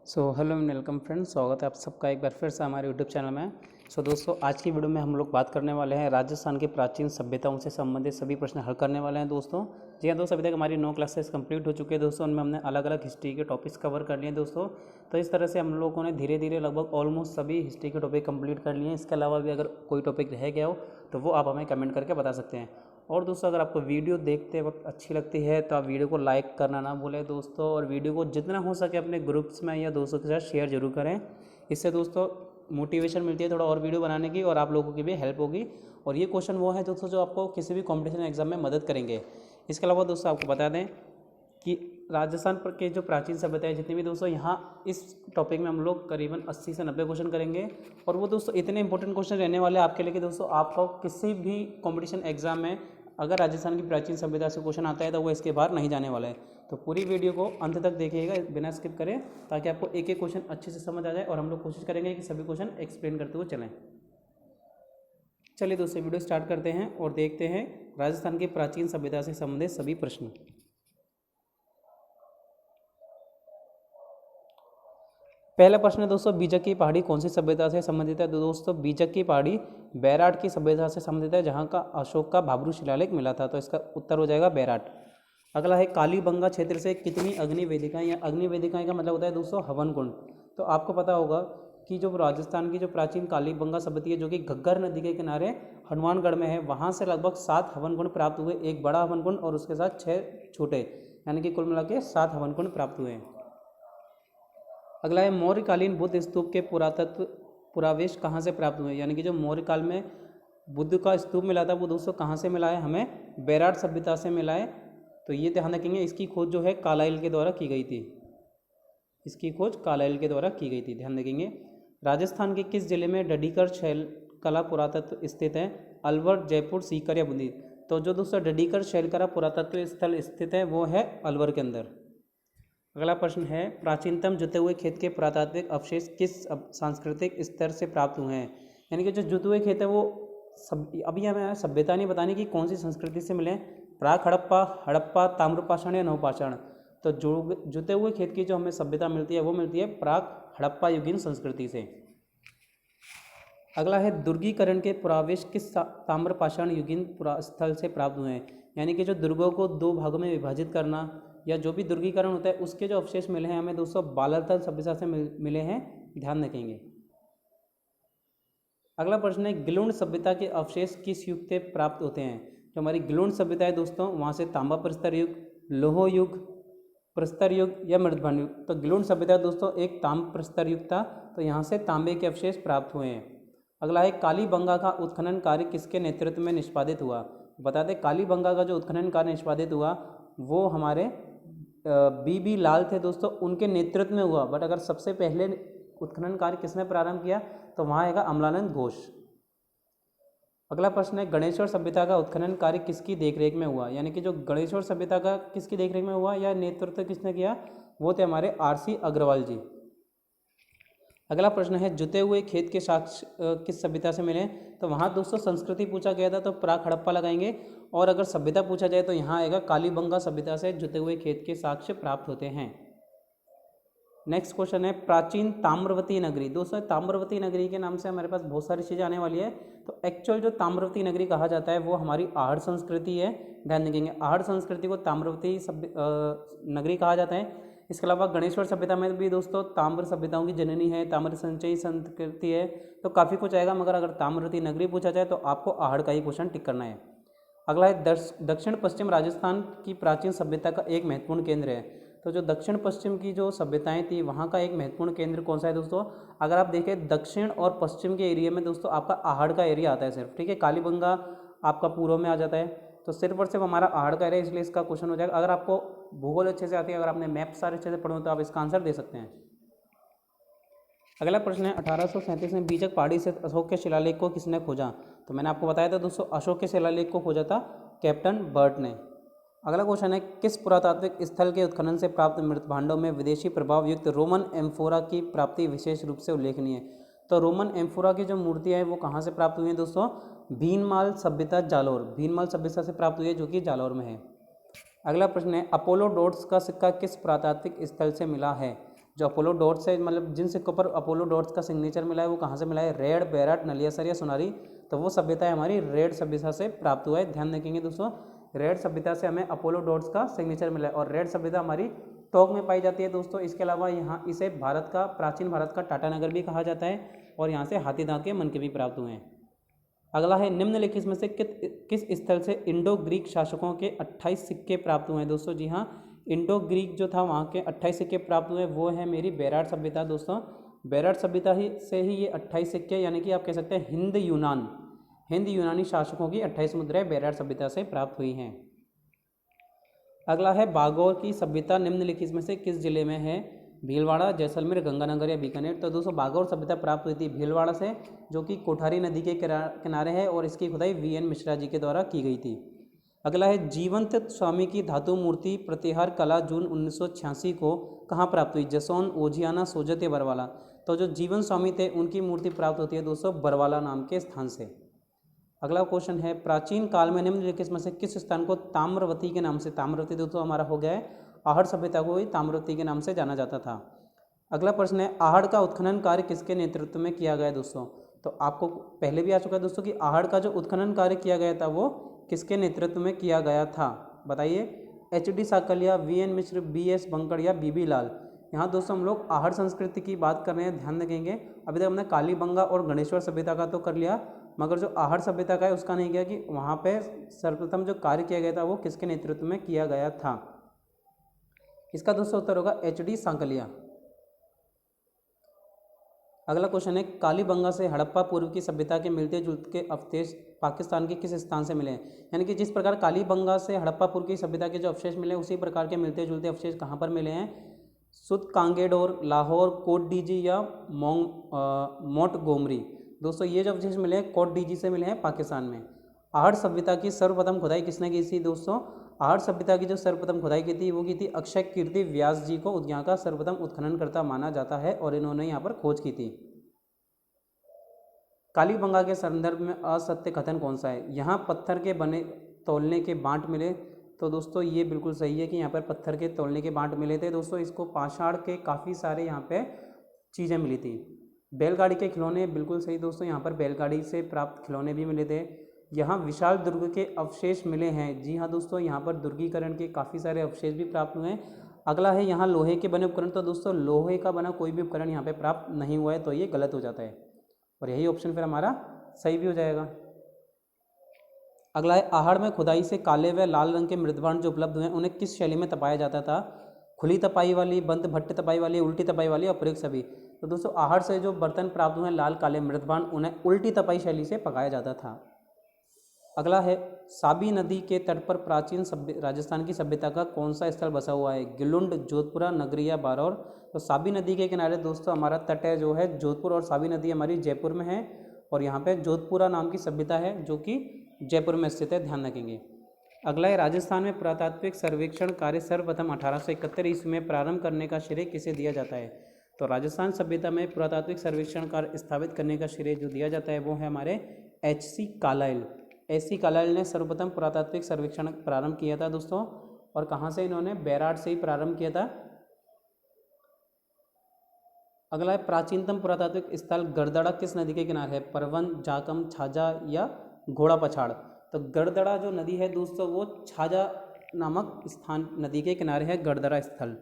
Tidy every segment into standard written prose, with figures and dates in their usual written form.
Hello and welcome friends, स्वागत है आप सबका एक बार फिर से हमारे यूट्यूब चैनल में। दोस्तों, आज की वीडियो में हम लोग बात करने वाले हैं राजस्थान की प्राचीन सभ्यताओं से संबंधित सभी प्रश्न हल करने वाले हैं दोस्तों। जी हाँ दोस्तों, अभी तक हमारी 9 क्लासेस कंप्लीट हो चुकी है दोस्तों। उनमें हमने अलग अलग हिस्ट्री के टॉपिक्स कवर कर लिए दोस्तों। तो इस तरह से हम लोगों ने धीरे धीरे लगभग ऑलमोस्ट सभी हिस्ट्री के टॉपिक कंप्लीट कर लिए हैं। इसके अलावा भी अगर कोई टॉपिक रह गया हो तो वो आप हमें कमेंट करके बता सकते हैं। और दोस्तों, अगर आपको वीडियो देखते वक्त अच्छी लगती है तो आप वीडियो को लाइक करना ना भूलें दोस्तों, और वीडियो को जितना हो सके अपने ग्रुप्स में या दोस्तों के साथ शेयर जरूर करें। इससे दोस्तों मोटिवेशन मिलती है थोड़ा और वीडियो बनाने की, और आप लोगों की भी हेल्प होगी। और ये क्वेश्चन वो है दोस्तों जो आपको किसी भी कॉम्पिटिशन एग्जाम में मदद करेंगे। इसके अलावा दोस्तों आपको बता दें कि राजस्थान पर के जो प्राचीन सभ्यताएं जितनी भी दोस्तों, यहाँ इस टॉपिक में हम लोग करीबन 80 से 90 क्वेश्चन करेंगे। और वो दोस्तों इतने इंपॉर्टेंट क्वेश्चन रहने वाले आपके लिए कि दोस्तों आपको किसी भी कॉम्पिटिशन एग्जाम में अगर राजस्थान की प्राचीन सभ्यता से क्वेश्चन आता है तो वो इसके बाहर नहीं जाने वाला है। तो पूरी वीडियो को अंत तक देखिएगा बिना स्किप करें, ताकि आपको एक एक क्वेश्चन अच्छे से समझ आ जाए। और हम लोग कोशिश करेंगे कि सभी क्वेश्चन एक्सप्लेन करते हुए चलें। चलिए दोस्तों, वीडियो स्टार्ट करते हैं और देखते हैं राजस्थान की प्राचीन सभ्यता से संबंधित सभी प्रश्न। पहला प्रश्न है दोस्तों, बीजक की पहाड़ी कौन सी सभ्यता से संबंधित है? तो दोस्तों बीजक की पहाड़ी बैराट की सभ्यता से संबंधित है, जहां का अशोक का भाब्रू शिलालेख मिला था। तो इसका उत्तर हो जाएगा बैराट। अगला है, कालीबंगा क्षेत्र से कितनी अग्नि वेदिकाएं, या अग्नि वेदिकाएं का मतलब होता है दोस्तों हवन कुंड। तो आपको पता होगा कि जो राजस्थान की जो प्राचीन कालीबंगा सभ्यता है जो कि घग्गर नदी के किनारे हनुमानगढ़ में है, वहाँ से लगभग 7 हवन कुंड प्राप्त हुए। एक बड़ा हवन कुंड और उसके साथ 6 छोटे, यानी कि कुल मिला के 7 हवन कुंड प्राप्त हुए हैं। अगला है, मौर्यकालीन बुद्ध स्तूप के पुरातत्व पुरावेश कहाँ से प्राप्त हुए? यानी कि जो मौर्य काल में बुद्ध का स्तूप मिला था वो दोस्तों कहाँ से मिला है? हमें बैराट सभ्यता से मिला है। तो ये ध्यान रखेंगे, इसकी खोज जो है कालाइल के द्वारा की गई थी। इसकी खोज कालाइल के द्वारा की गई थी, ध्यान रखेंगे। राजस्थान के किस जिले में डडीकर शैल कला पुरातत्व स्थित है? अलवर, जयपुर, सीकर या बूंदी? तो जो दोस्तों डडीकर शैलकला पुरातत्व स्थल स्थित है वो है अलवर के अंदर। अगला प्रश्न है, प्राचीनतम जुते हुए खेत के पुरातात्विक अवशेष किस सांस्कृतिक स्तर से प्राप्त हुए हैं? यानी कि जो जुते हुए खेत है वो अभी हमें सभ्यता नहीं बतानी कि कौन सी संस्कृति से मिले। प्राक हड़प्पा, हड़प्पा, ताम्रपाषाण या नवपाषाण? तो जो जुते हुए खेत की जो हमें सभ्यता मिलती है वो मिलती है प्राक हड़प्पा युगीन संस्कृति से। अगला है, दुर्गीकरण के पुरावेश किस ताम्रपाषाण युगीन स्थल से प्राप्त हुए हैं? यानी कि जो दुर्गों को 2 भागों में विभाजित करना या जो भी दुर्गीकरण होता है उसके जो अवशेष मिले हैं हमें दोस्तों बालातल सभ्यता से मिले हैं, ध्यान रखेंगे। अगला प्रश्न है, गिलुंड सभ्यता के अवशेष किस युग से प्राप्त होते हैं? जो हमारी गिलुंड सभ्यता है दोस्तों वहाँ से तांबा प्रस्तर युग, लोह युग, प्रस्तर युग या मृदभांड युग? तो गिलुंड सभ्यता दोस्तों एक ताम्र प्रस्तर युग था, तो यहाँ से तांबे के अवशेष प्राप्त हुए हैं। अगला है, कालीबंगा का उत्खनन कार्य किसके नेतृत्व में निष्पादित हुआ? बता दें, कालीबंगा का जो उत्खनन कार्य निष्पादित हुआ वो हमारे बी लाल थे दोस्तों, उनके नेतृत्व में हुआ। बट अगर सबसे पहले उत्खनन कार्य किसने प्रारंभ किया तो वहाँ आएगा अमलानंद घोष। अगला प्रश्न है, गणेश्वर सभ्यता का उत्खनन कार्य किसकी देखरेख में हुआ? यानी कि जो गणेश्वर सभ्यता का किसकी देखरेख में हुआ या नेतृत्व किसने किया? वो थे हमारे आरसी अग्रवाल जी। अगला प्रश्न है, जुते हुए खेत के साक्ष्य किस सभ्यता से मिले? तो वहाँ दोस्तों संस्कृति पूछा गया था तो प्राक हड़प्पा लगाएंगे, और अगर सभ्यता पूछा जाए तो यहाँ आएगा कालीबंगा सभ्यता से जुते हुए खेत के साक्ष्य प्राप्त होते हैं। नेक्स्ट क्वेश्चन है, प्राचीन ताम्रवती नगरी। दोस्तों ताम्रवती नगरी के नाम से हमारे पास बहुत सारी चीज़ें आने वाली है। तो एक्चुअल जो ताम्रवती नगरी कहा जाता है वो हमारी आहड़ संस्कृति है, ध्यान रखेंगे। आहड़ संस्कृति को ताम्रवती नगरी कहा जाता है। इसके अलावा गणेश्वर सभ्यता में भी दोस्तों ताम्र सभ्यताओं की जननी है, ताम्र संचयी संस्कृति है, तो काफ़ी कुछ आएगा। मगर अगर ताम्रवती नगरी पूछा जाए तो आपको आहड़ का ही क्वेश्चन टिक करना है। अगला है, दक्षिण पश्चिम राजस्थान की प्राचीन सभ्यता का एक महत्वपूर्ण केंद्र है। तो जो दक्षिण पश्चिम की जो सभ्यताएं थी वहाँ का एक महत्वपूर्ण केंद्र कौन सा है दोस्तों? अगर आप देखें दक्षिण और पश्चिम के एरिया में दोस्तों आपका आहड़ का एरिया आता है सिर्फ, ठीक है। कालीबंगा आपका पूर्व में आ जाता है, तो सिर्फ और सिर्फ हमारा आहड़ का एरिया, इसलिए इसका क्वेश्चन हो जाएगा। अगर आपको भूगोल अच्छे से आती है, अगर आपने मैप सारे अच्छे से पढ़े हो तो आप इसका आंसर दे सकते हैं। अगला प्रश्न है, 1837 में बीजक पहाड़ी से अशोक के शिलालेख को किसने खोजा? तो मैंने आपको बताया था दोस्तों अशोक के शिलालेख को खोजा था कैप्टन बर्ट ने। अगला क्वेश्चन है, किस पुरातात्विक स्थल के उत्खनन से प्राप्त मृतभांडों में विदेशी प्रभाव युक्त रोमन एम्फोरा की प्राप्ति विशेष रूप से उल्लेखनीय है? तो रोमन एम्फोरा की जो मूर्तियाँ हैं वो कहाँ से प्राप्त हुई हैं दोस्तों? भीनमाल सभ्यता जालौर, भीनमाल सभ्यता से प्राप्त हुई है जो कि जालौर में है। अगला प्रश्न है, अपोलो डोट्स का सिक्का किस पुरातात्विक स्थल से मिला है? जो अपोलो डॉट्स है, मतलब जिन सिक्कों पर अपोलो डॉट्स का सिग्नेचर मिला है वो कहाँ से मिला है? रेड, बेरठ, नलियासर या सोनारी। तो वो सभ्यता है हमारी रेड सभ्यता से प्राप्त हुआ है। ध्यान रखेंगे दोस्तों, रेड सभ्यता से हमें अपोलो डॉट्स का सिग्नेचर मिला है और रेड सभ्यता हमारी टोंक में पाई जाती है दोस्तों। इसके अलावा यहाँ इसे भारत का, प्राचीन भारत का टाटानगर भी कहा जाता है और यहाँ से हाथी दांत के मनके भी प्राप्त हुए हैं। अगला है निम्नलिखित में से किस स्थल से इंडो ग्रीक शासकों के 28 सिक्के प्राप्त हुए हैं दोस्तों? जी हाँ, इंडो ग्रीक जो था वहाँ के 28 सिक्के प्राप्त हुए, वो है मेरी बेराट सभ्यता दोस्तों। बेराट सभ्यता ही से ही ये 28 सिक्के, यानी कि आप कह सकते हैं हिंद यूनानी शासकों की 28 मुद्राएं बेराट सभ्यता से प्राप्त हुई हैं। अगला है बागौर की सभ्यता निम्नलिखित में से किस जिले में है? भीलवाड़ा, जैसलमेर, गंगानगर या बीकानेर। तो दोस्तों बागौर सभ्यता प्राप्त हुई थी भीलवाड़ा से, जो कि कोठारी नदी के किनारे है और इसकी खुदाई वीएन मिश्रा जी के द्वारा की गई थी। अगला है जीवंत स्वामी की धातु मूर्ति प्रतिहार कला जून 1986 को कहाँ प्राप्त हुई? जसोन, ओझियाना, सोजत या बरवाला। तो जो जीवन स्वामी थे उनकी मूर्ति प्राप्त होती है दोस्तों बरवाला नाम के स्थान से। अगला क्वेश्चन है प्राचीन काल में निम्नलिखित में से किस स्थान को ताम्रवती के नाम से, ताम्रवती दोस्तों हमारा हो गया है, आहड़ सभ्यता को ही ताम्रवती के नाम से जाना जाता था। अगला प्रश्न है आहड़ का उत्खनन कार्य किसके नेतृत्व में किया गया दोस्तों? तो आपको पहले भी आ चुका है दोस्तों कि आहड़ का जो उत्खनन कार्य किया गया था वो किसके नेतृत्व में किया गया था? बताइए। एच.डी. साकलिया, वी.एन. मिश्र, बी.एस. बंकड़ या बी.बी. लाल। यहाँ दोस्तों हम लोग आहड़ संस्कृति की बात कर रहे हैं, ध्यान रखेंगे। अभी तक हमने कालीबंगा और गणेश्वर सभ्यता का तो कर लिया, मगर जो आहड़ सभ्यता का है उसका नहीं किया कि वहाँ पे सर्वप्रथम जो कार्य किया गया था वो किसके नेतृत्व में किया गया था। इसका दोस्तों उत्तर होगा एच.डी. सांकलिया। अगला क्वेश्चन है कालीबंगा से हड़प्पा पूर्व की सभ्यता के मिलते जुलते अवशेष पाकिस्तान के किस स्थान से मिले हैं? यानी कि जिस प्रकार कालीबंगा से हड़प्पा पूर्व की सभ्यता के जो अवशेष मिले उसी प्रकार के मिलते जुलते अवशेष कहाँ पर मिले हैं? सुत कांगेडोर, लाहौर, कोट डीजी या मोंटगोमरी। दोस्तों ये जो अवशेष मिले हैं कोट डीजी से मिले हैं पाकिस्तान में। आहड़ सभ्यता की सर्वप्रथम खुदाई किसने की थी दोस्तों? आहड़ सभ्यता की जो सर्वप्रथम खुदाई की थी वो की थी अक्षय कीर्ति व्यास जी को यहाँ का सर्वप्रथम उत्खननकर्ता माना जाता है और इन्होंने यहाँ पर खोज की थी। कालीबंगा के संदर्भ में असत्य कथन कौन सा है? यहाँ पत्थर के बने तौलने के बांट मिले। तो दोस्तों ये बिल्कुल सही है कि यहाँ पर पत्थर के तौलने के बांट मिले थे दोस्तों। इसको पाषाण के काफ़ी सारे यहाँ पे चीज़ें मिली थी। बैलगाड़ी के खिलौने, बिल्कुल सही दोस्तों, यहाँ पर बैलगाड़ी से प्राप्त खिलौने भी मिले थे। यहाँ विशाल दुर्ग के अवशेष मिले हैं। जी हाँ दोस्तों, यहाँ पर दुर्गीकरण के काफ़ी सारे अवशेष भी प्राप्त हुए हैं। अगला है यहाँ लोहे के बने उपकरण। तो दोस्तों लोहे का बना कोई भी उपकरण यहाँ पे प्राप्त नहीं हुआ है, तो ये गलत हो जाता है और यही ऑप्शन फिर हमारा सही भी हो जाएगा। अगला है आहड़ में खुदाई से काले व लाल रंग के मृदभांड जो उपलब्ध हुए हैं उन्हें किस शैली में तपाया जाता था? खुली तपाई वाली, बंद भट्ट तपाई वाली, उल्टी तपाई वाली, अप्रयुक्त सभी। तो दोस्तों आहड़ से जो बर्तन प्राप्त हुए हैं लाल काले मृदभांड उन्हें उल्टी तपाई शैली से पकाया जाता था। अगला है साबी नदी के तट पर प्राचीन राजस्थान की सभ्यता का कौन सा स्थल बसा हुआ है? गिलुंड, जोधपुरा, नगरी या बारौर। तो साबी नदी के किनारे दोस्तों हमारा तट है जो है जोधपुर, और साबी नदी हमारी जयपुर में है और यहाँ पे जोधपुरा नाम की सभ्यता है जो कि जयपुर में स्थित है, ध्यान रखेंगे। अगला है राजस्थान में पुरातात्विक सर्वेक्षण कार्य सर्वप्रथम 1871 ईस्वी में प्रारंभ करने का श्रेय किसे दिया जाता है? तो राजस्थान सभ्यता में पुरातात्विक सर्वेक्षण कार्य स्थापित करने का श्रेय जो दिया जाता है वो है हमारे H.C. कालाइल। H.C. कालाइल ने सर्वप्रथम पुरातात्विक सर्वेक्षण प्रारंभ किया था दोस्तों, और कहाँ से? इन्होंने बैराट से ही प्रारंभ किया था। अगला है प्राचीनतम पुरातात्विक स्थल गड़दड़ा किस नदी के किनारे है? परवन, जाकम, छाजा या घोड़ा पछाड़। तो गड़दड़ा जो नदी है दोस्तों वो छाजा नामक स्थान नदी के किनारे है गड़दड़ा स्थल।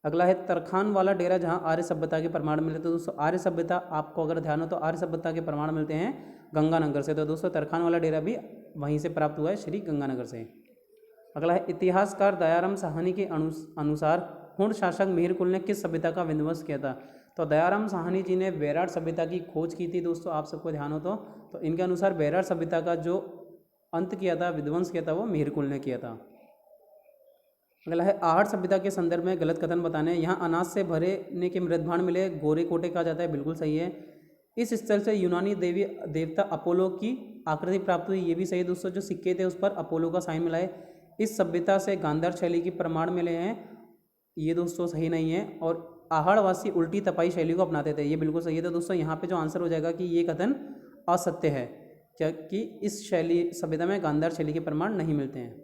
अगला है तरखान वाला डेरा जहाँ आर्य सभ्यता के प्रमाण मिले। तो दोस्तों आर्य सभ्यता, आपको अगर ध्यान हो तो आर्य सभ्यता के प्रमाण मिलते हैं गंगानगर से। तो दोस्तों तरखान वाला डेरा भी वहीं से प्राप्त हुआ है, श्री गंगानगर से। अगला है इतिहासकार दयाराम साहनी के अनुसार हुण शासक मिहिरकुल ने किस सभ्यता का विध्वंस किया था? तो दयाराम साहनी जी ने बेराट सभ्यता की खोज की थी दोस्तों, आप सबको ध्यान हो तो इनके अनुसार बेराट सभ्यता का जो अंत किया था, विध्वंस किया था, वो मिहिरकुल ने किया था। अगला है आहड़ सभ्यता के संदर्भ में गलत कथन बताने। यहाँ अनाज से भरने के मृदभांड मिले, गोरे कोटे कहा जाता है, बिल्कुल सही है। इस स्थल से यूनानी देवी देवता अपोलो की आकृति प्राप्त हुई, ये भी सही दोस्तों। जो सिक्के थे उस पर अपोलो का साइन मिला है। इस सभ्यता से गांधार शैली की प्रमाण मिले हैं, ये दोस्तों सही नहीं है। और आहड़वासी उल्टी तपाई शैली को अपनाते थे, ये बिल्कुल सही है। तो दोस्तों यहाँ पे जो आंसर हो जाएगा कि ये कथन असत्य है, क्या कि इस शैली सभ्यता में गांधार शैली के प्रमाण नहीं मिलते हैं।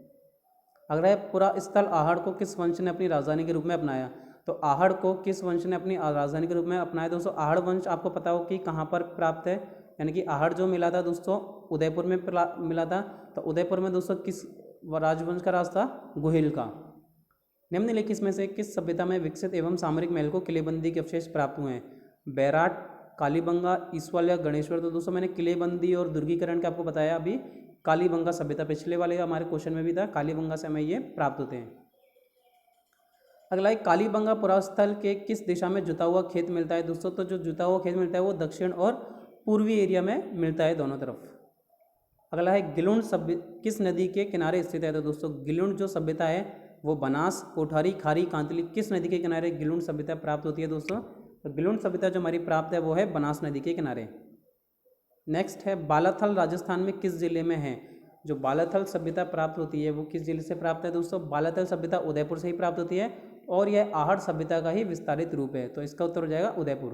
अगला है पूरा स्थल आहड़ को किस वंश ने अपनी राजधानी के रूप में अपनाया? तो आहड़ को किस वंश ने अपनी राजधानी के रूप में अपनाया दोस्तों? आहड़ वंश आपको पता हो कि कहाँ पर प्राप्त है, यानी कि आहड़ जो मिला था दोस्तों उदयपुर में मिला था। तो उदयपुर में दोस्तों किस राजवंश का राज था? गुहिल का। निम्नलिखित में से किस सभ्यता में विकसित एवं सामरिक महल को किलेबंदी के अवशेष प्राप्त हुए हैं? बैराट, कालीबंगा, ईसवाल या गणेश्वर। तो दोस्तों मैंने किलेबंदी और दुर्गीकरण का आपको बताया अभी। कालीबंगा सभ्यता पिछले वाले हमारे क्वेश्चन में भी था, कालीबंगा से हमें ये प्राप्त होते हैं। अगला है कालीबंगा पुरास्थल के किस दिशा में जुता हुआ खेत मिलता है दोस्तों? तो जो जुता हुआ खेत मिलता है वो दक्षिण और पूर्वी एरिया में मिलता है, दोनों तरफ। अगला है गिलुंड सभ्य किस नदी के किनारे स्थित है? तो दोस्तों गिलुंड जो सभ्यता है वो बनास, कोठारी, खारी, कांतली किस नदी के किनारे गिलुंड सभ्यता प्राप्त होती है दोस्तों? तो गिलुंड सभ्यता जो हमारी प्राप्त है वो है बनास नदी के किनारे। नेक्स्ट है बालाथल राजस्थान में किस जिले में है? जो बालाथल सभ्यता प्राप्त होती है वो किस जिले से प्राप्त है दोस्तों? बालाथल सभ्यता उदयपुर से ही प्राप्त होती है और यह आहड़ सभ्यता का ही विस्तारित रूप है, तो इसका उत्तर हो जाएगा उदयपुर।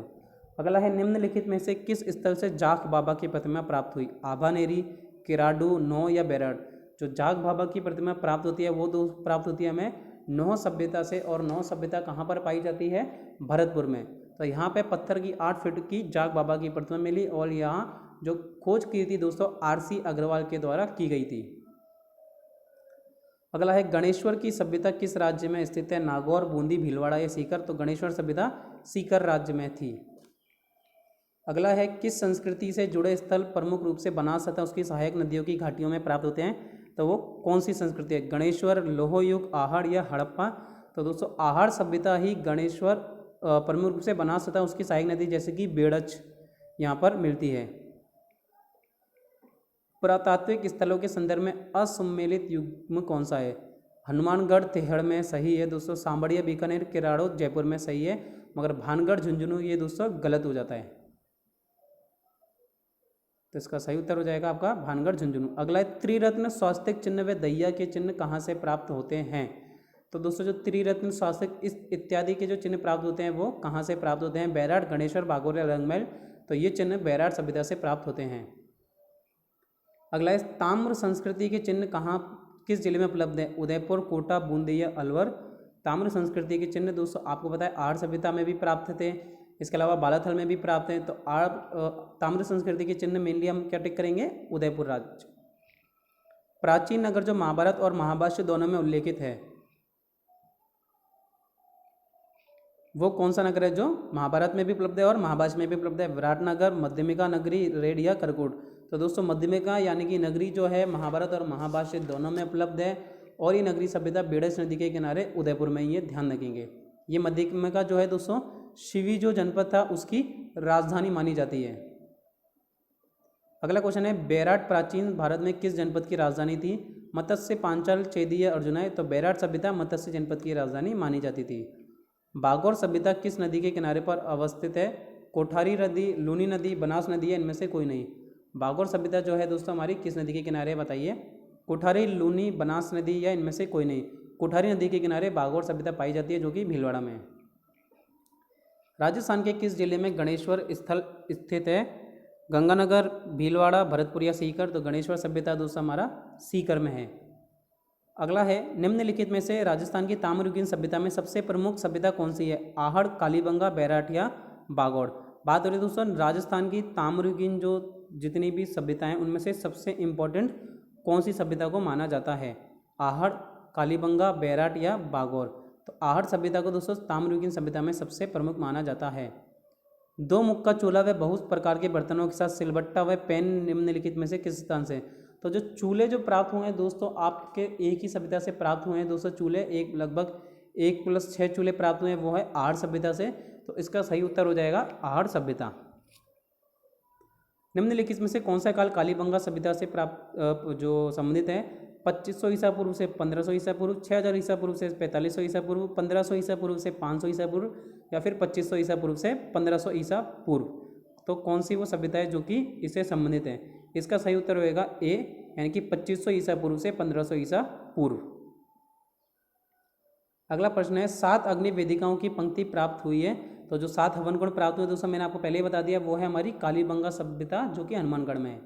अगला है निम्नलिखित में से किस स्थल से जाख बाबा की प्रतिमा प्राप्त हुई? आभानेरी, किराडू, नौ या बेरड। जो जाख बाबा की प्रतिमा प्राप्त होती है वो प्राप्त होती है हमें नौह सभ्यता से, और नौह सभ्यता कहाँ पर पाई जाती है? भरतपुर में। तो यहाँ पे पत्थर की 8 फीट की जाख बाबा की प्रतिमा मिली और यहाँ जो खोज की थी दोस्तों RC अग्रवाल के द्वारा की गई थी। अगला है गणेश्वर की सभ्यता किस राज्य में स्थित है? नागौर, बूंदी, भीलवाड़ा या सीकर। तो गणेश्वर सभ्यता सीकर राज्य में थी। अगला है किस संस्कृति से जुड़े स्थल प्रमुख रूप से बनास तथा उसकी सहायक नदियों की घाटियों में प्राप्त होते हैं? तो वो कौन सी संस्कृति है? गणेश्वर, लोह युग, आहड़ या हड़प्पा। तो दोस्तों आहड़ सभ्यता ही गणेश्वर प्रमुख रूप से बनास तथा उसकी सहायक नदी जैसे कि बेड़च यहाँ पर मिलती है। पुरातात्विक स्थलों के संदर्भ में असम्मिलित युग्म कौन सा है? हनुमानगढ़ तेहड़ में सही है दोस्तों, सांबड़िया, बीकानेर, किराड़ो जयपुर में सही है, मगर भानगढ़ झुंझुनू ये दोस्तों गलत हो जाता है। तो इसका सही उत्तर हो जाएगा आपका भानगढ़ झुंझुनू। अगला है त्रिरत्न स्वास्तिक चिन्ह व दैया के चिन्ह कहाँ से प्राप्त होते हैं? तो दोस्तों जो त्रिरत्न स्वास्तिक इत्यादि के जो चिन्ह प्राप्त होते हैं वो कहाँ से प्राप्त होते हैं? बैराट, गणेश्वर, बागोर या रंगमहल। तो ये चिन्ह बैराट सभ्यता से प्राप्त होते हैं। अगला है ताम्र संस्कृति के चिन्ह कहाँ किस जिले में उपलब्ध है? उदयपुर, कोटा, बूंदी या अलवर। ताम्र संस्कृति के चिन्ह दोस्तों आपको पता है आहड़ सभ्यता में भी प्राप्त थे, इसके अलावा बालाथल में भी प्राप्त हैं। तो ताम्र संस्कृति के चिन्ह मेनली हम क्या टिक करेंगे? उदयपुर राज्य। प्राचीन नगर जो महाभारत और महाभाष्य दोनों में उल्लेखित है वो कौन सा नगर है जो महाभारत में भी उपलब्ध है और महाभाष्य में भी उपलब्ध है? विराटनगर, मध्यमिका नगरी, रेड या करकोट। तो दोस्तों मध्यमिका यानी कि नगरी जो है महाभारत और महाभाष्य दोनों में उपलब्ध है और ये नगरी सभ्यता बेड़स नदी के किनारे उदयपुर में, ये ध्यान रखेंगे। ये मध्यमिका जो है दोस्तों शिवी जो जनपद था उसकी राजधानी मानी जाती है। अगला क्वेश्चन है बैराट प्राचीन भारत में किस जनपद की राजधानी थी? मत्स्य, पांचाल, चेदी या अर्जुना। तो बैराट सभ्यता मत्स्य जनपद की राजधानी मानी जाती थी। बागौर सभ्यता किस नदी के किनारे पर अवस्थित है? कोठारी नदी, लूनी नदी, बनास नदी है, इनमें से कोई नहीं। बागौर सभ्यता जो है दोस्तों हमारी किस नदी के किनारे है बताइए? कोठारी, लूनी, बनास नदी या इनमें से कोई नहीं। कोठारी नदी के किनारे बागौर सभ्यता पाई जाती है जो कि भीलवाड़ा में है। राजस्थान के किस जिले में गणेश्वर स्थल स्थित है? गंगानगर, भीलवाड़ा, भरतपुर या सीकर। तो गणेश्वर सभ्यता दोस्तों हमारा सीकर में है। अगला है निम्नलिखित में से राजस्थान की ताम्रयुगीन सभ्यता में सबसे प्रमुख सभ्यता कौन सी है? आहड़, कालीबंगा, बैराट या बागौड़। बात हो रही है दोस्तों राजस्थान की ताम्रयुगीन जो जितनी भी सभ्यताएं उनमें से सबसे इम्पोर्टेंट कौन सी सभ्यता को माना जाता है? आहड़, कालीबंगा, बैराट या बागौर। तो आहड़ सभ्यता को दोस्तों ताम्रयुगीन सभ्यता में सबसे प्रमुख माना जाता है। दो मुख का चूल्हा व बहुत प्रकार के बर्तनों के साथ सिलबट्टा व पैन निम्नलिखित में से किस स्थान से? तो जो चूल्हे जो प्राप्त हुए हैं दोस्तों आपके एक ही सभ्यता से प्राप्त हुए हैं दोस्तों चूल्हे, एक लगभग 1+6 चूल्हे प्राप्त हुए हैं वो है आहड़ सभ्यता से। तो इसका सही उत्तर हो जाएगा आहड़ सभ्यता। निम्नलिखित में से कौन सा काल कालीबंगा सभ्यता से प्राप्त जो संबंधित है? 2500 ईसा पूर्व से 1500 ईसा पूर्व, 6000 ईसा पूर्व से 4500 ईसा पूर्व, 1500 ईसा पूर्व से 500 ईसा पूर्व या फिर 2500 ईसा पूर्व से 1500 ईसा पूर्व। तो कौन सी वो सभ्यता है जो कि इससे संबंधित है? इसका सही उत्तर होगा ए, यानी कि 2500 ईसा पूर्व से 1500 ईसा पूर्व। अगला प्रश्न है 7 अग्नि वेदिकाओं की पंक्ति प्राप्त हुई है। तो जो 7 हवन कुंड प्राप्त हुए दोस्तों मैंने आपको पहले ही बता दिया वो है हमारी कालीबंगा सभ्यता जो कि हनुमानगढ़ में है।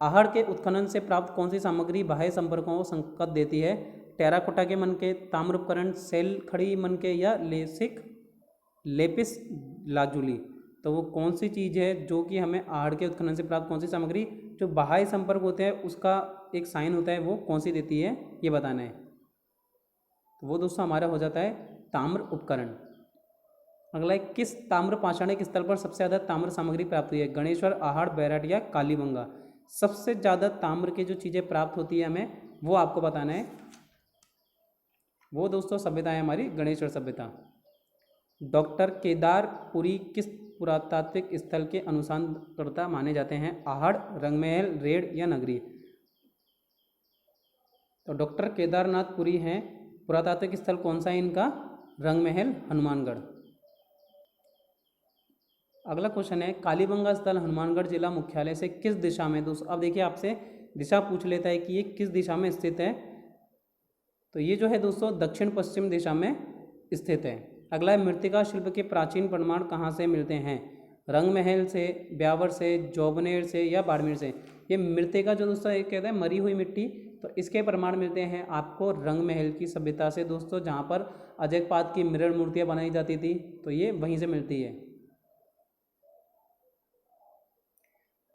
आहड़ के उत्खनन से प्राप्त कौन सी सामग्री बाह्य संपर्कों को संकेत देती है? टेराकोटा के मनके, ताम्र उपकरण, सेल खड़ी मनके या लेपिस लाजुली। तो वो कौन सी चीज़ है जो कि हमें आहड़ के उत्खनन से प्राप्त, कौन सी सामग्री जो बाह्य संपर्क होते हैं उसका एक साइन होता है, वो कौन सी देती है, ये बताना है। तो वो दोस्तों हमारा हो जाता है ताम्र उपकरण। अगला है, किस ताम्र पाषाणिक स्थल पर सबसे ज़्यादा ताम्र सामग्री प्राप्त हुई है? गणेश्वर, आहड़, बैराट या कालीबंगा। सबसे ज़्यादा ताम्र की जो चीज़ें प्राप्त होती है हमें, वो आपको बताना है। वो दोस्तों सभ्यता है हमारी गणेश्वर सभ्यता। डॉक्टर केदारपुरी किस पुरातात्विक स्थल के अनुसंधानकर्ता माने जाते हैं? आहड़, रंगमहल, रेड या नगरी। तो डॉक्टर केदारनाथपुरी हैं। पुरातात्विक स्थल कौन सा है इनका? रंगमहल, हनुमानगढ़। अगला क्वेश्चन है, कालीबंगा स्थल हनुमानगढ़ जिला मुख्यालय से किस दिशा में? दोस्तों अब देखिए आपसे दिशा पूछ लेता है कि ये किस दिशा में स्थित है। तो ये जो है दोस्तों दक्षिण पश्चिम दिशा में स्थित है। अगला है, मृतिका शिल्प के प्राचीन प्रमाण कहाँ से मिलते हैं? रंगमहल से, ब्यावर से, जोबनेर से या बाड़मेर से। ये मृतिका जो दोस्तों एक कहते हैं मरी हुई मिट्टी, तो इसके प्रमाण मिलते हैं आपको रंगमहल की सभ्यता से दोस्तों, जहाँ पर अजयपात की मिरर मूर्तियाँ बनाई जाती थी, तो ये वहीं से मिलती है।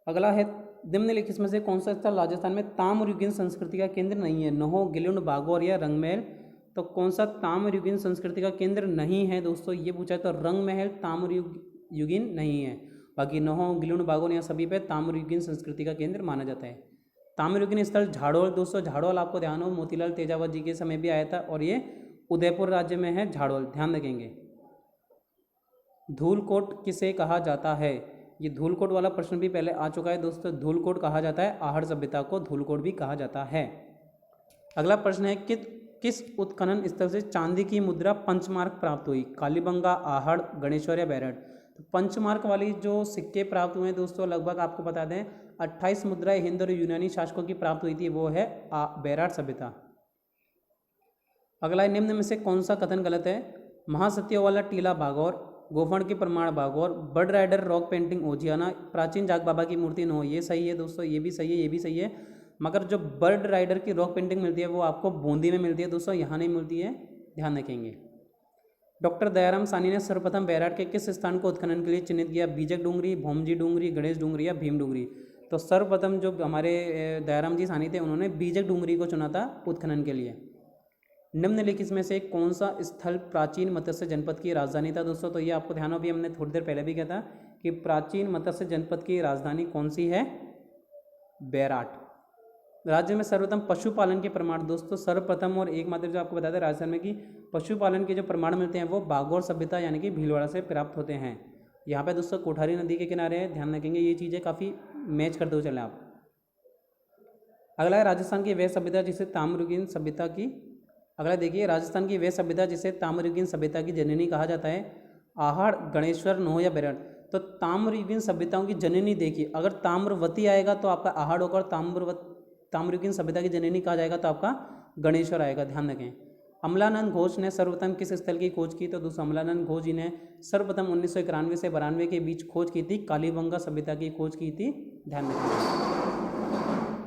अगला है, निम्नलिखित में से कौन सा स्थल राजस्थान में ताम्रयुगीन संस्कृति का केंद्र नहीं है? नौहो, गिलुंड, बागौर या रंगमहल। तो कौन सा ताम्रयुगीन संस्कृति का केंद्र नहीं है दोस्तों, ये पूछा है। तो रंगमहल ताम्रयुगीन नहीं है। बाकी नौहो, गिलुंड, बागौर या सभी पे ताम्रयुगीन संस्कृति का केंद्र माना जाता है। ताम्रयुगीन स्थल झाड़ोल दोस्तों, झाड़ोल आपको ध्यान हो मोतीलाल तेजावत जी के समय भी आया था, और ये उदयपुर राज्य में है झाड़ोल, ध्यान रखेंगे। धूलकोट किसे कहा जाता है? ये धूलकोट वाला प्रश्न भी पहले आ चुका है दोस्तों। धूलकोट कहा जाता है आहड़ सभ्यता को, धूलकोट भी कहा जाता है। अगला प्रश्न है, किस उत्खनन स्थल से चांदी की मुद्रा पंचमार्क प्राप्त हुई? कालीबंगा, आहड़, गणेश्वर या बैराट। तो पंचमार्क वाली जो सिक्के प्राप्त हुए हैं दोस्तों, लगभग आपको बता दें 28 मुद्राएं हिंद और यूनानी शासकों की प्राप्त हुई थी, वो है बैराट सभ्यता। अगला है, निम्न में से कौन सा कथन गलत है? महासत्य वाला टीला बागौर, गोफण के प्रमाण Bagor, bird rider rock painting Ojiyana, प्राचीन जाग बाबा की मूर्ति नो। ये सही है दोस्तों, ये भी सही है, ये भी सही है। मगर जो बर्ड राइडर की रॉक पेंटिंग मिलती है वो आपको बूंदी में मिलती है दोस्तों, यहाँ नहीं मिलती है, ध्यान रखेंगे। डॉक्टर दयाराम साहनी ने सर्वप्रथम बैराट के किस स्थान को उत्खनन के लिए चिन्हित किया? बीजक डूंगरी, भोमजी डूंगरी, गणेश डूंगरी या भीम डूंगरी। तो सर्वप्रथम जो हमारे दयाराम जी साहनी थे, उन्होंने बीजक डूंगरी को चुना था उत्खनन के लिए। निम्नलिखित में से कौन सा स्थल प्राचीन मत्स्य जनपद की राजधानी था दोस्तों? तो ये आपको ध्यान हो, अभी हमने थोड़ी देर पहले भी कहा था कि प्राचीन मत्स्य जनपद की राजधानी कौन सी है? बैराट। राज्य में सर्वप्रथम पशुपालन के प्रमाण दोस्तों, सर्वप्रथम और एकमात्र जो आपको बताया था राजस्थान में कि पशुपालन के जो प्रमाण मिलते हैं वो बागौर सभ्यता यानी कि भीलवाड़ा से प्राप्त होते हैं। यहाँ पे दोस्तों कोठारी नदी के किनारे है, ध्यान रखेंगे, ये चीज़ें काफ़ी मैच करते हुए चले आप। अगला है, राजस्थान की वह सभ्यता जिसे ताम्रयुगीन सभ्यता की, अगला देखिए, राजस्थान की वह सभ्यता जिसे ताम्रयुगीन सभ्यता की जननी कहा जाता है? आहड़, गणेश्वर, नौहो या बैराट। तो ताम्रयुगीन सभ्यताओं की जननी देखिए, अगर ताम्रवती आएगा तो आपका आहड़ होगा, और ताम्रयुगीन सभ्यता की जननी कहा जाएगा तो आपका गणेश्वर आएगा, ध्यान रखें। अमलानंद घोष ने सर्वप्रथम किस स्थल की खोज की? तो दोस्तों अमलानंद घोष जी ने सर्वप्रथम 1991 से 92 के बीच खोज की थी, कालीबंगा सभ्यता की खोज की थी, ध्यान रखें।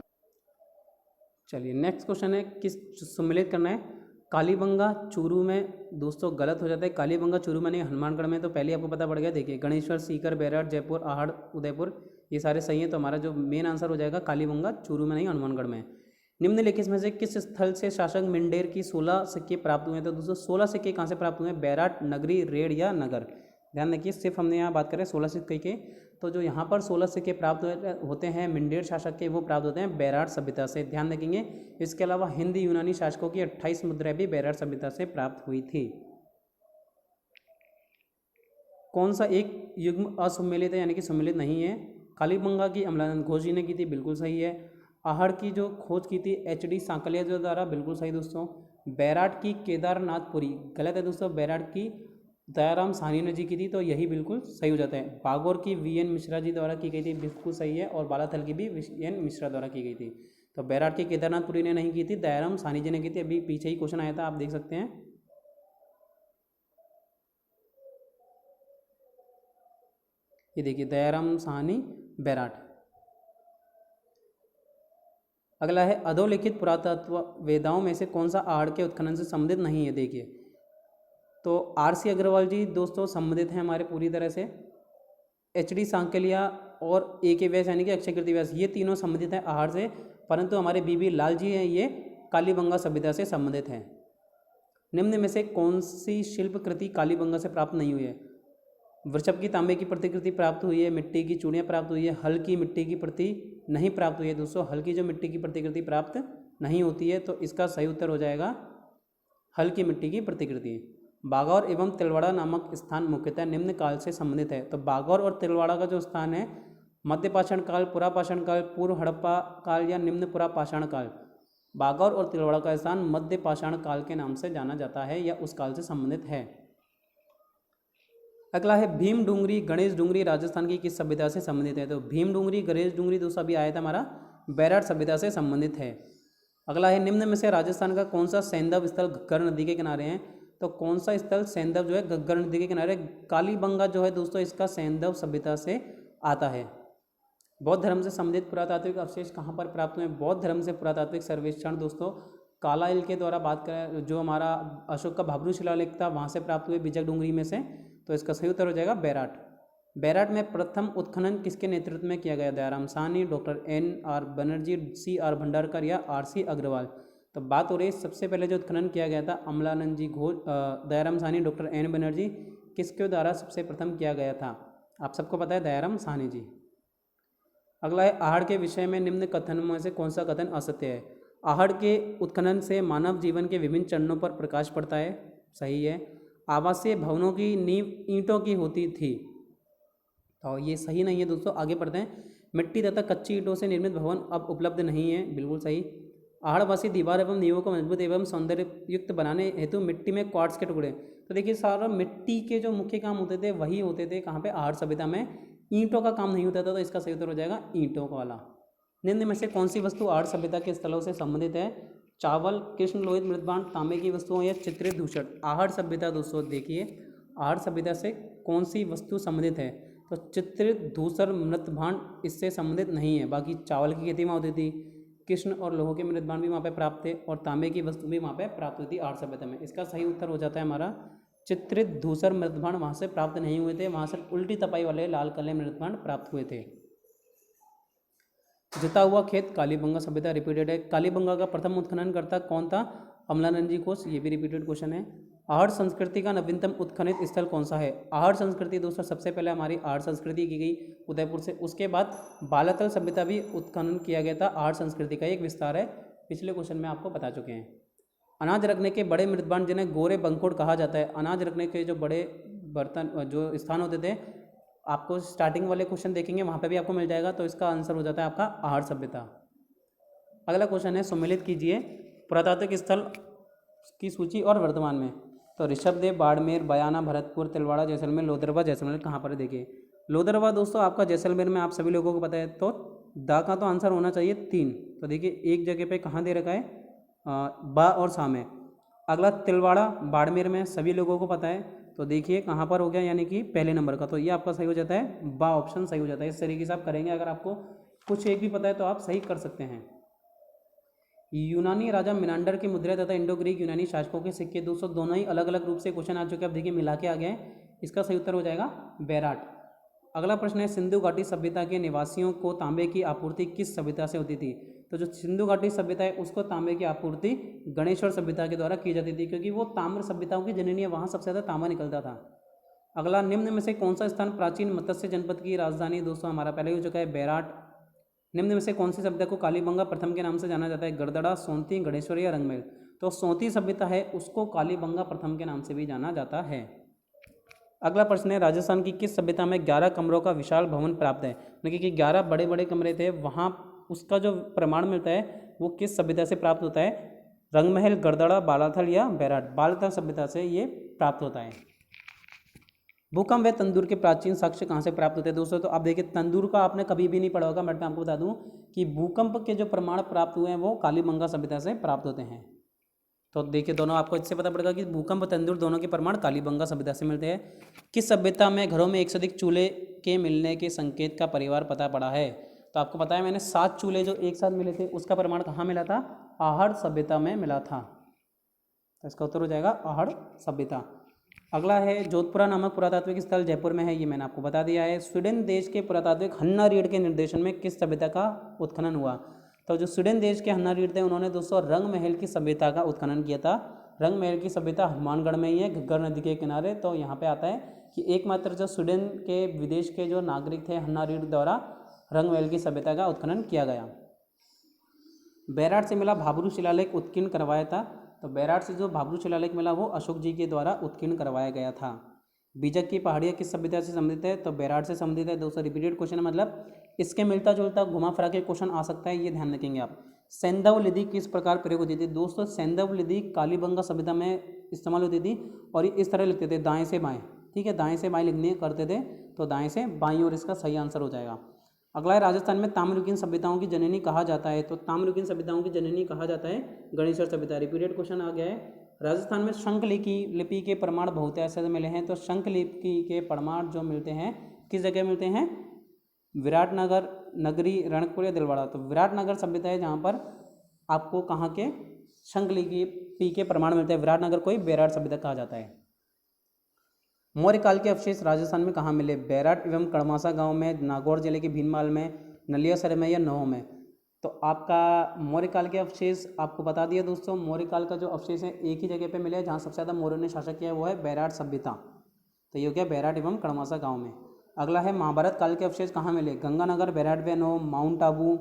चलिए नेक्स्ट क्वेश्चन है, किस सम्मिलित करना है? कालीबंगा चूरू में दोस्तों गलत हो जाता है, कालीबंगा चूरू में नहीं, हनुमानगढ़ में। तो पहले आपको पता पड़ गया, देखिए गणेश्वर, सीकर, बैराट, जयपुर, आहड़, उदयपुर, ये सारे सही हैं। तो हमारा जो मेन आंसर हो जाएगा कालीबंगा चूरू में नहीं, हनुमानगढ़ में। निम्नलिखित में से किस स्थल से शासक मिंडेर की 16 सिक्के प्राप्त हुए हैं? तो दोस्तों 16 सिक्के कहाँ से प्राप्त हुए हैं? बैराट, नगरी, रेड या नगर। ध्यान रखिए, सिर्फ हमने यहाँ बात करें 16 सिक्के के, तो जो यहाँ पर 16 सिक्के प्राप्त होते हैं मिंडेर शासक के, वो प्राप्त होते हैं बैराट सभ्यता से, ध्यान रखेंगे। इसके अलावा हिंदी यूनानी शासकों की 28 मुद्राएं भी बैराट सभ्यता से प्राप्त हुई थी। कौन सा एक युग्म असुमेलित है यानी कि सम्मिलित नहीं है? कालीबंगा की अमलानंद घोष जी ने की थी, बिल्कुल सही है। आहड़ की जो खोज की थी HD सांकलिया जो द्वारा, बिल्कुल सही दोस्तों। बैराट की केदारनाथपुरी गलत है दोस्तों, बैराट की दयाराम साहनी ने जी की थी, तो यही बिल्कुल सही हो जाता है। बागौर की VN मिश्रा जी द्वारा की गई थी, बिल्कुल सही है। और बालाथल की भी VN मिश्रा द्वारा की गई थी। तो बैराट की केदारनाथपुरी ने नहीं की थी, दयाराम साहनी जी ने की थी। अभी पीछे ही क्वेश्चन आया था, आप देख सकते हैं। ये देखिए दयाराम साहनी, बैराट। अगला है अधोलिखित पुरातत्व वेदाओं में से कौन सा आहड़ के उत्खनन से संबंधित नहीं है। देखिए तो RC अग्रवाल जी दोस्तों संबंधित हैं हमारे पूरी तरह से। HD सांकलिया और AK व्यास यानी कि अक्षय कीर्ति व्यास ये तीनों संबंधित हैं आहड़ से, परंतु हमारे BB लाल जी हैं ये कालीबंगा सभ्यता से संबंधित हैं। निम्न में से कौन सी शिल्प कृति कालीबंगा से प्राप्त नहीं हुई है। वृषभ की तांबे की प्रतिकृति प्राप्त हुई है, मिट्टी की चूड़ियाँ प्राप्त हुई है, हल की मिट्टी की प्रति नहीं प्राप्त हुई है। दोस्तों हल की जो मिट्टी की प्रतिकृति प्राप्त नहीं होती है, तो इसका सही उत्तर हो जाएगा हल की मिट्टी की प्रतिकृति। बागौर एवं तिलवाड़ा नामक स्थान मुख्यतः निम्न काल से संबंधित है। तो बागौर और तिलवाड़ा का जो स्थान है मध्यपाषाण काल, पुरापाषाण काल, पूर्व हड़प्पा काल या निम्न पुरापाषाण काल। बागौर और तिलवाड़ा का स्थान मध्यपाषाण काल के नाम से जाना जाता है या उस काल से संबंधित है। अगला है भीम डूंगरी गणेश डूंगरी राजस्थान की किस सभ्यता से संबंधित है। तो भीम डूंगरी गणेश डूंगरी दोस्तों अभी आया था हमारा बैराट सभ्यता से संबंधित है। अगला है निम्न में से राजस्थान का कौन सा सैंधव स्थल घग्गर नदी के किनारे हैं। तो कौन सा स्थल सैंधव जो है घग्गर नदी के किनारे, कालीबंगा जो है दोस्तों इसका सैंधव सभ्यता से आता है। बौद्ध धर्म से संबंधित पुरातात्विक अवशेष कहाँ पर प्राप्त हुए। बौद्ध धर्म से पुरातात्विक सर्वेक्षण दोस्तों कालाइल के द्वारा बात करें, जो हमारा अशोक का भाब्रू शिलालेख था वहाँ से प्राप्त हुए बिजक डूंगरी में से। तो इसका सही उत्तर हो जाएगा बैराट। बैराट में प्रथम उत्खनन किसके नेतृत्व में किया गया। Dayaram Sahni, doctor NR Banerjee, CR Bhandarkar या RC अग्रवाल। तो बात हो रही है सबसे पहले जो उत्खनन किया गया था अमलानंद जी घोष, दयाराम साहनी, डॉक्टर N बनर्जी, किसके द्वारा सबसे प्रथम किया गया था। आप सबको पता है दयाराम साहनी जी। अगला है आहड़ के विषय में निम्न कथनों में से कौन सा कथन असत्य है। आहड़ के उत्खनन से मानव जीवन के विभिन्न चरणों पर प्रकाश पड़ता है, सही है। आवासीय भवनों की नींव ईंटों की होती थी, तो ये सही नहीं है दोस्तों। आगे बढ़ते हैं। मिट्टी तथा कच्ची ईंटों से निर्मित भवन अब उपलब्ध नहीं है, बिल्कुल सही। आहड़वासी दीवार एवं नींवों को मजबूत एवं सौंदर्य युक्त बनाने हेतु मिट्टी में क्वार्ट्ज के टुकड़े। तो देखिए सारा मिट्टी के जो मुख्य काम होते थे वही होते थे कहाँ पे, आहड़ सभ्यता में। ईंटों का काम नहीं होता था, तो इसका सही उत्तर हो जाएगा ईंटों वाला। निम्न में से कौन सी वस्तु आहड़ सभ्यता के स्थलों से संबंधित है। चावल, कृष्ण लोहित मृदभांड, तांबे की वस्तुओं या चित्रित धूसर। आहड़ सभ्यता दोस्तों देखिए आहड़ सभ्यता से कौन सी वस्तु संबंधित है। तो चित्रित धूसर मृदभांड इससे संबंधित नहीं है। बाकी चावल की खेती वहाँ होती थी, कृष्ण और लोह के मृदभांड भी वहाँ पे प्राप्त थे और तांबे की वस्तु भी वहाँ पे प्राप्त हुई थी आहड़ सभ्यता में। इसका सही उत्तर हो जाता है हमारा चित्रित धूसर मृदभांड वहाँ से प्राप्त नहीं हुए थे, वहाँ से उल्टी तपाई वाले लाल कले मृदभांड प्राप्त हुए थे। जिता हुआ खेत कालीबंगा सभ्यता रिपीटेड है। कालीबंगा का प्रथम उत्खननकर्ता कौन था। अमलानंद जी घोष, ये भी रिपीटेड क्वेश्चन है। आहड़ संस्कृति का नवीनतम उत्खनित स्थल कौन सा है। आहड़ संस्कृति दोस्तों सबसे पहले हमारी आहड़ संस्कृति की गई उदयपुर से, उसके बाद बालातल सभ्यता भी उत्खनन किया गया था। आहड़ संस्कृति का एक विस्तार है, पिछले क्वेश्चन में आपको बता चुके हैं। अनाज रखने के बड़े मृदभांड जिन्हें गोरे बंकुड़ कहा जाता है। अनाज रखने के जो बड़े बर्तन जो स्थान होते थे, आपको स्टार्टिंग वाले क्वेश्चन देखेंगे वहाँ पे भी आपको मिल जाएगा। तो इसका आंसर हो जाता है आपका आहड़ सभ्यता। अगला क्वेश्चन है सम्मिलित कीजिए पुरातात्विक स्थल की सूची और वर्तमान में। तो ऋषभदेव, बाड़मेर, बयाना, भरतपुर, तिलवाड़ा, जैसलमेर, लोदरवा। जैसलमेर कहाँ पर है देखिए, लोदरवा दोस्तों आपका जैसलमेर में आप सभी लोगों को पता है। तो दा का तो आंसर होना चाहिए 3। तो देखिए एक जगह पे कहाँ दे रखा है, बा और सा में। अगला तिलवाड़ा बाड़मेर में सभी लोगों को पता है, तो देखिए कहाँ पर हो गया, यानी कि पहले नंबर का। तो ये आपका सही हो जाता है, बा ऑप्शन सही हो जाता है। इस तरीके से आप करेंगे, अगर आपको कुछ एक भी पता है तो आप सही कर सकते हैं। यूनानी राजा मिनांडर की मुद्रा तथा इंडो ग्रीक यूनानी शासकों के सिक्के दोस्तों दोनों ही अलग अलग रूप से क्वेश्चन आ चुके हैं। अब देखिए मिला के आ गए हैं, इसका सही उत्तर हो जाएगा बैराट। अगला प्रश्न है सिंधु घाटी सभ्यता के निवासियों को तांबे की आपूर्ति किस सभ्यता से होती थी। तो जो सिंधु घाटी सभ्यता है उसको तांबे की आपूर्ति गणेश्वर सभ्यता के द्वारा की जाती थी, क्योंकि वो ताम्र सभ्यताओं की जननी है, वहाँ सबसे ज़्यादा तांबा निकलता था। अगला निम्न में से कौन सा स्थान प्राचीन मत्स्य जनपद की राजधानी दोस्तों हमारा पहले हो चुका है बैराट। निम्न में से कौन सी सभ्यता को कालीबंगा प्रथम के नाम से जाना जाता है। गड़दड़ा, सोंती, गणेश्वर या रंगमहल। तो सोंती सभ्यता है उसको कालीबंगा प्रथम के नाम से भी जाना जाता है। अगला प्रश्न है राजस्थान की किस सभ्यता में 11 कमरों का विशाल भवन प्राप्त है। यानी कि 11 बड़े बड़े कमरे थे, वहाँ उसका जो प्रमाण मिलता है वो किस सभ्यता से प्राप्त होता है। रंगमहल, गड़दड़ा, बालाथल या बैराट। बालाथल सभ्यता से ये प्राप्त होता है। भूकंप व तंदूर के प्राचीन साक्ष्य कहाँ से प्राप्त होते हैं दोस्तों। तो आप देखिए तंदूर का आपने कभी भी नहीं पढ़ा होगा, बट मैं आपको बता दूं कि भूकंप के जो प्रमाण प्राप्त हुए हैं वो कालीबंगा सभ्यता से प्राप्त होते हैं। तो देखिए दोनों आपको इससे पता पड़ेगा कि भूकंप तंदूर दोनों के प्रमाण कालीबंगा सभ्यता से मिलते हैं। किस सभ्यता में घरों में एक से अधिक चूल्हे के मिलने के संकेत का परिवार पता पड़ा है। तो आपको पता है मैंने 7 चूल्हे जो एक साथ मिले थे उसका प्रमाण कहाँ मिला था? आहड़ सभ्यता में मिला था। तो इसका उत्तर हो जाएगा आहड़ सभ्यता। अगला है जोधपुरा नामक पुरातात्विक स्थल जयपुर में है, ये मैंने आपको बता दिया है। स्वीडन देश के पुरातात्विक हन्ना रीड के निर्देशन में किस सभ्यता का उत्खनन हुआ? तो जो स्वीडन देश के हन्ना रीड थे उन्होंने दोस्तों रंग महल की सभ्यता का उत्खनन किया था। रंग महल की सभ्यता हनुमानगढ़ में ही है, घग्गर नदी के किनारे। तो यहाँ पे आता है कि एकमात्र जो स्वीडन के विदेश के जो नागरिक थे हन्ना रीड द्वारा रंग महल की सभ्यता का उत्खनन किया गया। बैराट से मिला भाब्रू शिलालेख उत्कीर्ण करवाया था। तो बैराट से जो भाब्रू शिलालेख मिला वो अशोक जी के द्वारा उत्कीर्ण करवाया गया था। बीजक की पहाड़ियाँ किस सभ्यता से संबंधित है? तो बैराट से संबंधित है। दोस्तों रिपीटेड क्वेश्चन है, मतलब इसके मिलता जुलता घुमा फिरा के क्वेश्चन आ सकता है, ये ध्यान रखेंगे आप। सैंधव लिधि किस प्रकार प्रयोग होती थी? दोस्तों सैंधव लिधि कालीबंगा सभ्यता में इस्तेमाल होती थी और इस तरह लिखते थे, दाएं से बाएं। ठीक है, दाएं से बाएं लिखने करते थे, तो दाएं से बाईं और इसका सही आंसर हो जाएगा। अगला है राजस्थान में ताम्रलिप्त सभ्यताओं की जननी कहा जाता है। तो ताम्रलिप्त सभ्यताओं की जननी कहा जाता है गणेश्वर सभ्यता। रिपीटेड क्वेश्चन आ गया है। राजस्थान में शंख लिपि के प्रमाण बहुत ऐसे मिले हैं। तो शंख लिपि के प्रमाण जो मिलते हैं किस जगह मिलते हैं? विराटनगर, नगरी, रणकपुर या दिलवाड़ा। तो विराटनगर सभ्यता है जहाँ पर आपको कहाँ के शंख लिपि के प्रमाण मिलते हैं। विराटनगर को ही बैराट सभ्यता कहा जाता है। मौर्य काल के अवशेष राजस्थान में कहाँ मिले? बैराट एवं कड़मासा गांव में, नागौर जिले के भीनमाल में, नलियासर में या नौह में। तो आपका मौर्य काल के अवशेष आपको बता दिया दोस्तों। मौर्य काल का जो अवशेष है एक ही जगह पे मिले हैं जहाँ सबसे ज़्यादा मौर्यों ने शासन किया है, वो है बैराट सभ्यता। तो ये हो गया बैराट एवं कड़मासा गाँव में। अगला है महाभारत काल के अवशेष कहाँ मिले? गंगानगर, बैराट व नौह, माउंट आबू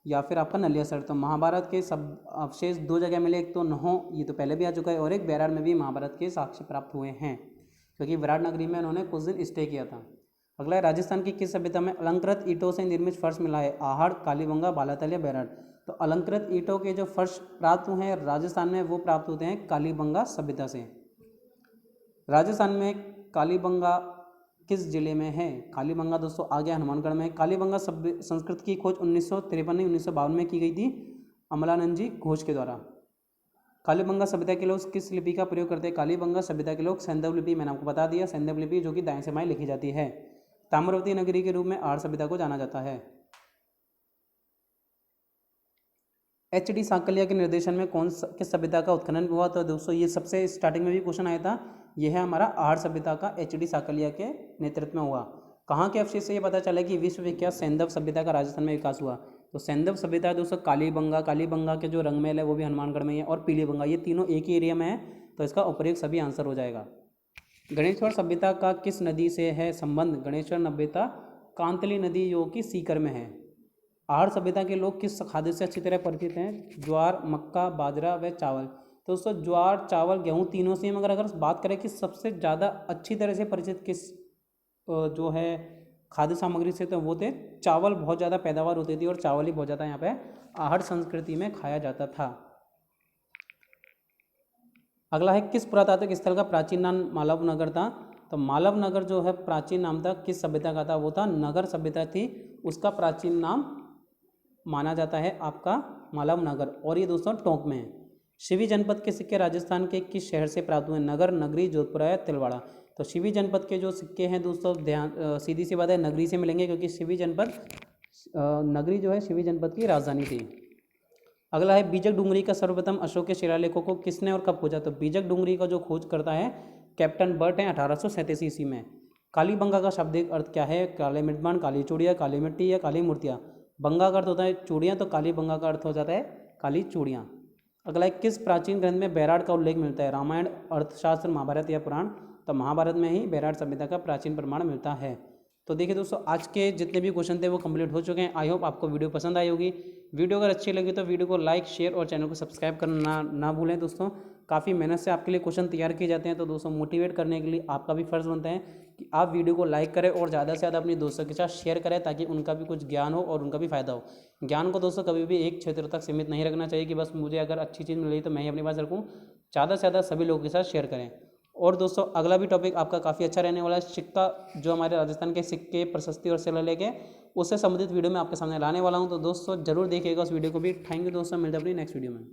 या फिर आपका नलियासर। तो महाभारत के सब अवशेष 2 जगह मिले, एक तो नौह, ये तो पहले भी आ चुका है, और एक बैराट में भी महाभारत के साक्ष्य प्राप्त हुए हैं क्योंकि विराट नगरी में उन्होंने कुछ दिन स्टे किया था। अगला है राजस्थान की किस सभ्यता में अलंकृत ईंटों से निर्मित फर्श मिला है? आहड़, कालीबंगा, बालातल या बैराट। तो अलंकृत ईंटों के जो फर्श प्राप्त हुए हैं राजस्थान में वो प्राप्त होते हैं कालीबंगा सभ्यता से। राजस्थान में कालीबंगा किस जिले में है? कालीबंगा दोस्तों आ गया हनुमानगढ़ में। कालीबंगा संस्कृत की खोज 1953-1952 में की गई थी अमलानंद जी घोष के द्वारा। कालीबंगा सभ्यता के लोग किस लिपि का प्रयोग करते हैं? कालीबंगा सभ्यता के लोग सैंधव लिपि, मैंने आपको बता दिया सैंधव लिपि जो कि दाएं से बाएं लिखी जाती है। ताम्रवती नगरी के रूप में आहड़ सभ्यता को जाना जाता है। HD साकलिया के निर्देशन में किस सभ्यता का उत्खनन हुआ? तो दोस्तों ये सबसे स्टार्टिंग में भी क्वेश्चन आया था, यह है हमारा आहड़ सभ्यता का HD साकलिया के नेतृत्व में हुआ। कहाँ के अवशेष से ये पता चला कि विश्व विख्यात सैंधव सभ्यता का राजस्थान में विकास हुआ? तो सैंधव सभ्यता दोस्तों कालीबंगा, कालीबंगा के जो रंगमहल है वो भी हनुमानगढ़ में ही है, और पीलीबंगा, ये तीनों एक ही एरिया में है। तो इसका उपयुक्त सभी आंसर हो जाएगा। गणेश्वर सभ्यता का किस नदी से है संबंध? गणेश्वर सभ्यता कांतली नदी जो कि सीकर में है। आहड़ सभ्यता के लोग किस खाद्य से अच्छी तरह परिचित हैं? ज्वार, मक्का, बाजरा व चावल। तो दोस्तों ज्वार, चावल, गेहूँ तीनों से हम अगर बात करें कि सबसे ज़्यादा अच्छी तरह से परिचित किस जो है खाद्य सामग्री से, तो वो थे चावल। बहुत ज़्यादा पैदावार होती थी और चावल ही बहुत ज़्यादा यहाँ पे आहड़ संस्कृति में खाया जाता था। अगला है किस पुरातात्विक स्थल का प्राचीन नाम मालव नगर था? तो मालव नगर जो है प्राचीन नाम था किस सभ्यता का था? वो था नगर सभ्यता थी, उसका प्राचीन नाम माना जाता है आपका मालव नगर, और ये दोस्तों टोंक में है। शिवी जनपद के सिक्के राजस्थान के किस शहर से प्राप्त हुए? नगर, नगरी, जोधपुर या तिलवाड़ा। तो शिवी जनपद के जो सिक्के हैं दोस्तों ध्यान सीधी सी बात है नगरी से मिलेंगे, क्योंकि शिवी जनपद नगरी जो है शिवी जनपद की राजधानी थी। अगला है बीजक डूंगरी का सर्वप्रथम अशोक के शिलालेखों को किसने और कब खोजा? तो बीजक डूंगरी का जो खोज करता है कैप्टन बर्ट है 1837 ईस्वी में। कालीबंगा का शाब्दिक अर्थ क्या है? काले मृदमान, काली चूड़ियाँ, काली मिट्टी या काली मूर्तियाँ। बंगा का अर्थ होता है चूड़ियाँ, तो कालीबंगा का अर्थ हो जाता है काली चूड़ियाँ। अगला है किस प्राचीन ग्रंथ में बैराट का उल्लेख मिलता है? रामायण, अर्थशास्त्र, महाभारत या पुराण। तो महाभारत में ही बैराट सभ्यता का प्राचीन प्रमाण मिलता है। तो देखिए दोस्तों आज के जितने भी क्वेश्चन थे वो कंप्लीट हो चुके हैं। आई होप आपको वीडियो पसंद आई होगी। वीडियो अगर अच्छी लगी तो वीडियो को लाइक, शेयर और चैनल को सब्सक्राइब करना ना भूलें दोस्तों। काफ़ी मेहनत से आपके लिए क्वेश्चन तैयार किए जाते हैं, तो दोस्तों मोटिवेट करने के लिए आपका भी फर्ज बनता है कि आप वीडियो को लाइक करें और ज़्यादा से ज़्यादा अपने दोस्तों के साथ शेयर करें, ताकि उनका भी कुछ ज्ञान हो और उनका भी फायदा हो। ज्ञान को दोस्तों कभी भी एक क्षेत्र तक सीमित नहीं रखना चाहिए कि बस मुझे अगर अच्छी चीज़ मिल रही तो मैं ही अपने पास रखूँ। ज़्यादा से ज़्यादा सभी लोगों के साथ शेयर करें। और दोस्तों अगला भी टॉपिक आपका काफ़ी अच्छा रहने वाला है, सिक्का, जो हमारे राजस्थान के सिक्के, प्रशस्ति और शिलालेख है, उससे संबंधित वीडियो मैं आपके सामने लाने वाला हूं। तो दोस्तों जरूर देखिएगा उस वीडियो को भी। थैंक यू दोस्तों, मिलते हैं अपनी नेक्स्ट वीडियो में।